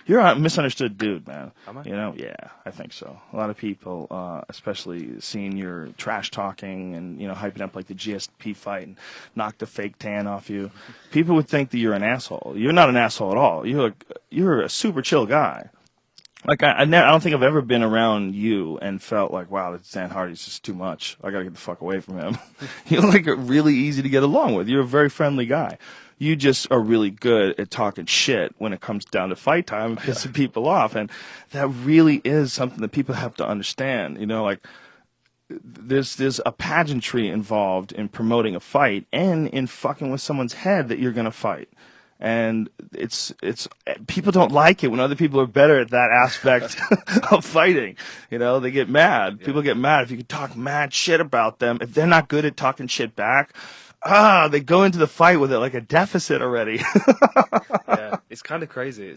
You're a misunderstood dude, man. Am I? You know, yeah, I think so. A lot of people, especially seeing your trash talking and, hyping up like the GSP fight and knock the fake tan off you, people would think that you're an asshole. You're not an asshole at all. You're a super chill guy. Like, I don't think I've ever been around you and felt like, wow, this Dan Hardy's just too much. I gotta get the fuck away from him. You're like really easy to get along with. You're a very friendly guy. You just are really good at talking shit when it comes down to fight time and pissing people off. And that really is something that people have to understand. Like, there's a pageantry involved in promoting a fight and in fucking with someone's head that you're going to fight. And it's people don't like it when other people are better at that aspect of fighting. They get mad. Yeah. People get mad if you can talk mad shit about them. If they're not good at talking shit back, they go into the fight with it like a deficit already. Yeah, it's kind of crazy.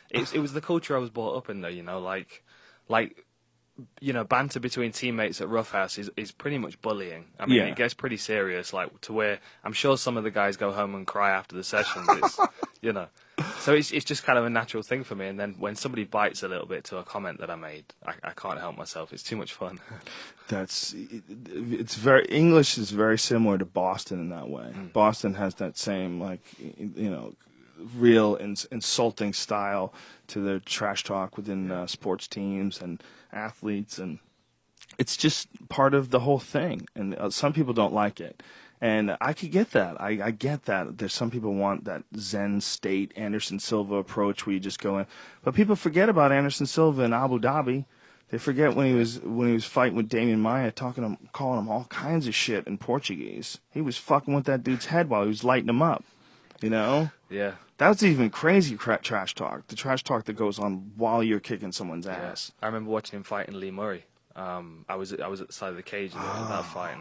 It was the culture I was brought up in, though. Like banter between teammates at Roughhouse is pretty much bullying. I mean, It gets pretty serious, like to where I'm sure some of the guys go home and cry after the sessions. So it's just kind of a natural thing for me. And then when somebody bites a little bit to a comment that I made, I can't help myself. It's too much fun. English is very similar to Boston in that way. Boston has that same real insulting style to their trash talk within sports teams and athletes, and it's just part of the whole thing. And some people don't like it, and I could get that. I get that. There's some people want that Zen State Anderson Silva approach where you just go in, but people forget about Anderson Silva in Abu Dhabi. They forget when he was fighting with Damian Maia, calling him all kinds of shit in Portuguese. He was fucking with that dude's head while he was lighting him up. Yeah. That's even crazy trash talk. The trash talk that goes on while you're kicking someone's ass. I remember watching him fighting Lee Murray. I was at the side of the cage that fight,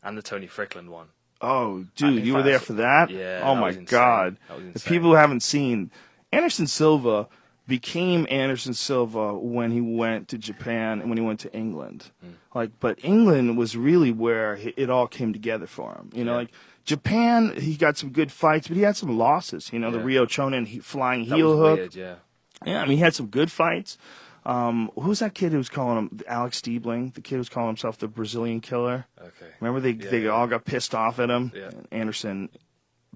and the Tony Frickland one. Oh, dude, you were there for that? Yeah. Oh my God. If people who haven't seen, Anderson Silva became Anderson Silva when he went to Japan and when he went to England. But England was really where it all came together for him. Like Japan, he got some good fights, but he had some losses. The Ryo Chonin flying heel hook. Weird, yeah. Yeah, I mean, he had some good fights. Who's that kid who was calling him Alex Stiebling? The kid who was calling himself the Brazilian Killer. Okay. Remember they all got pissed off at him. Yeah. And Anderson,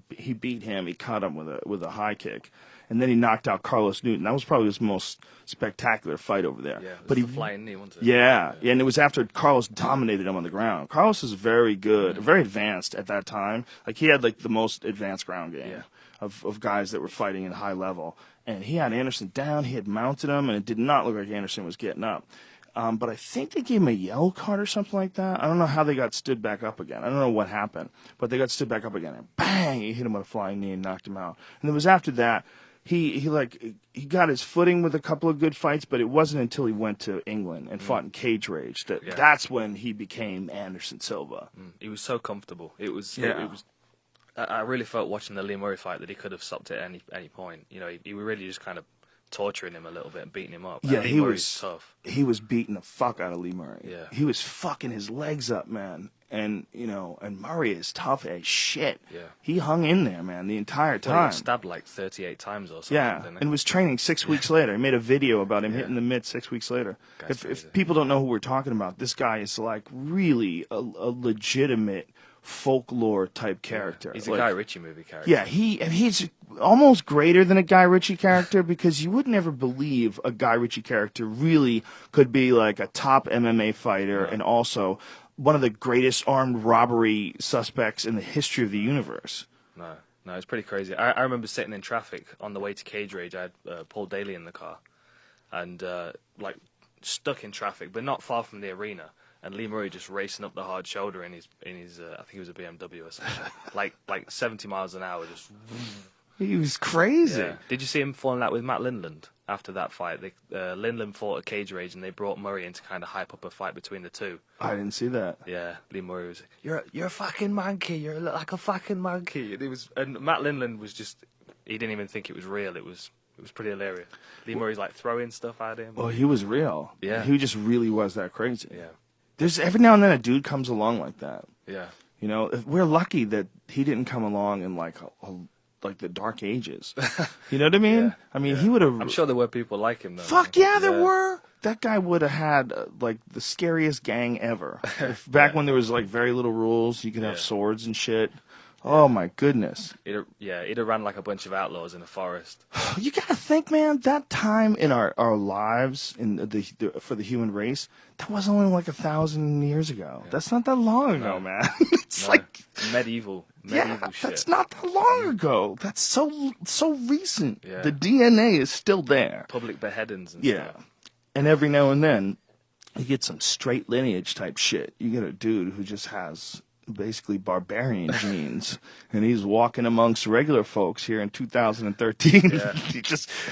he beat him. He caught him with a high kick, and then he knocked out Carlos Newton. That was probably his most spectacular fight over there. Yeah, but he flying knee, wasn't it? Yeah, and it was after Carlos dominated him on the ground. Carlos was very good, very advanced at that time. Like he had the most advanced ground game of guys that were fighting at high level. And he had Anderson down, he had mounted him, and it did not look like Anderson was getting up. But I think they gave him a yellow card or something like that. I don't know how they got stood back up again. I don't know what happened. But they got stood back up again, and bang, he hit him with a flying knee and knocked him out. And it was after that, he got his footing with a couple of good fights, but it wasn't until he went to England and fought in Cage Rage that's when he became Anderson Silva. He was so comfortable. It was I really felt watching the Lee Murray fight that he could have stopped at any point. He was really just kind of torturing him a little bit and beating him up. Yeah, he was tough. He was beating the fuck out of Lee Murray. Yeah. He was fucking his legs up, man. And and Murray is tough as shit. Yeah. He hung in there, man, the entire time. Well, he got stabbed like 38 times or something. Yeah, and was training 6 weeks later. He made a video about him hitting the mitt 6 weeks later. If people don't know who we're talking about, this guy is really a legitimate folklore type character. He's a Guy Ritchie movie character. Yeah, he's almost greater than a Guy Ritchie character because you would never believe a Guy Ritchie character really could be like a top MMA fighter and also one of the greatest armed robbery suspects in the history of the universe. No, it's pretty crazy. I remember sitting in traffic on the way to Cage Rage. I had Paul Daly in the car and stuck in traffic, but not far from the arena. And Lee Murray just racing up the hard shoulder in his I think it was a BMW or something, like 70 miles an hour. Just he was crazy. Yeah. Did you see him falling out with Matt Lindland after that fight? Lindland fought a Cage Rage, and they brought Murray in to kind of hype up a fight between the two. I didn't see that. Yeah, Lee Murray was, you're a fucking monkey. You're like a fucking monkey. And Matt Lindland was he didn't even think it was real. It was pretty hilarious. Lee Murray's throwing stuff at him. Well, he was real. Yeah, he just really was that crazy. Yeah. There's every now and then a dude comes along like that. Yeah. We're lucky that he didn't come along in like the Dark Ages. You know what I mean? Yeah, I mean, he would have. I'm sure there were people like him though. Fuck yeah, there were. That guy would have had like the scariest gang ever. Back when there was like very little rules, you could have swords and shit. Oh my goodness. He'd have ran like a bunch of outlaws in a forest. You gotta think, man, that time in our lives in for the human race, that was only like 1,000 years ago. That's not that long ago, man. It's like medieval shit. shit. That's not that long ago. That's so recent. Yeah. The DNA is still there. Public beheadings and Yeah. stuff. And every now and then, you get some straight lineage type shit. You get a dude who just has basically barbarian genes, and he's walking amongst regular folks here in 2013. Yeah.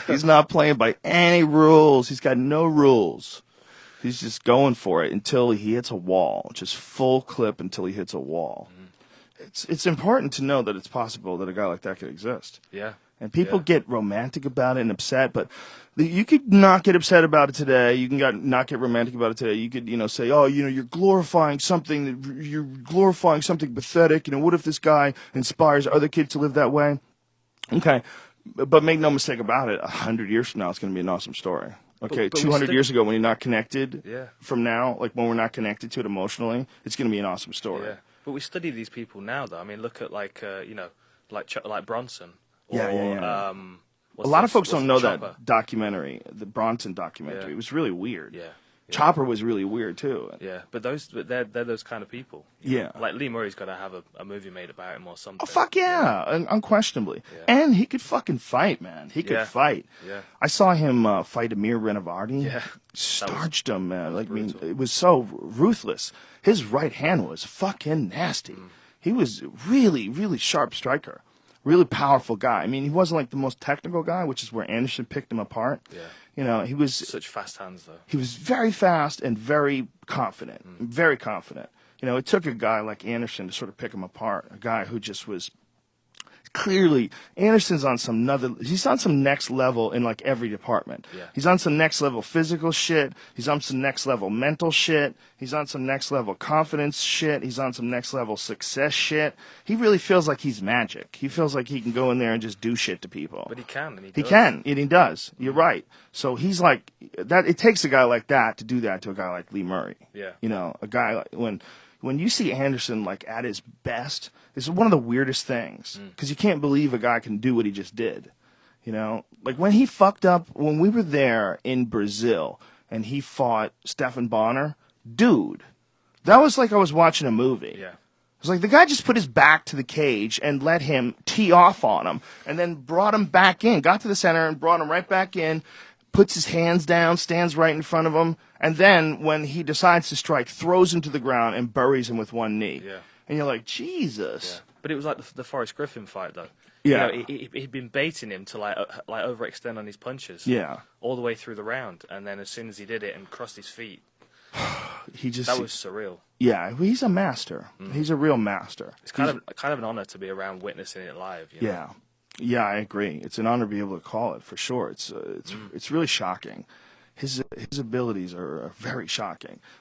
He's not playing by any rules. He's got no rules. He's just going for it until he hits a wall. Just full clip until he hits a wall. It's important to know that it's possible that a guy like that could exist. Yeah. And people get romantic about it and upset, but you could not get upset about it today. You can not get romantic about it today. You could, say, oh, you're glorifying something. You're glorifying something pathetic. What if this guy inspires other kids to live that way? Okay, but make no mistake about it. 100 years from now, it's going to be an awesome story. Okay, but 200 years ago, when you're not connected, Yeah. from now, like when we're not connected to it emotionally, it's going to be an awesome story. Yeah. But we study these people now, though. I mean, look at like Bronson. Yeah. A lot of folks don't know Chopper? that documentary, the Bronson documentary. Yeah. It was really weird. Yeah. Chopper was really weird too. Yeah, but they're those kind of people. Yeah. Like Lee Murray's got to have a movie made about him or something. Oh fuck yeah, unquestionably. Yeah. And he could fucking fight, man. He could fight. Yeah. I saw him fight Amir Renovardi. Yeah. Starched him, man. Like, I mean, brutal. it was so ruthless. His right hand was fucking nasty. He was really, really sharp striker. Really powerful guy. I mean, he wasn't like the most technical guy, which is where Anderson picked him apart. Yeah. He was Such fast hands, though. He was very fast and very confident. Very confident. It took a guy like Anderson to sort of pick him apart. A guy who just was clearly Anderson's on some he's on some next level in like every department. Yeah. He's on some next level physical shit. He's on some next level mental shit. He's on some next level confidence shit. He's on some next level success shit. He really feels like he's magic. He feels like he can go in there and just do shit to people. But he can, and He can, and he does. You're right. So he's like that. It takes a guy like that to do that to a guy like Lee Murray. Yeah. A guy like when you see Anderson like at his best, it's one of the weirdest things because you can't believe a guy can do what he just did. Like when he fucked up when we were there in Brazil and he fought Stephan Bonner, dude, that was like I was watching a movie. Yeah. It was like the guy just put his back to the cage and let him tee off on him and then brought him back in, got to the center and brought him right back in, puts his hands down, stands right in front of him, and then when he decides to strike, throws him to the ground and buries him with one knee. Yeah. And you're like, Jesus. Yeah. But it was like the Forrest Griffin fight, though. Yeah. He'd been baiting him to like overextend on his punches. Yeah. All the way through the round, and then as soon as he did it and crossed his feet, That was surreal. Yeah, he's a master. He's a real master. It's kind of an honor to be around witnessing it live. Yeah. Yeah, I agree. It's an honor to be able to call it for sure. It's really shocking. His abilities are very shocking.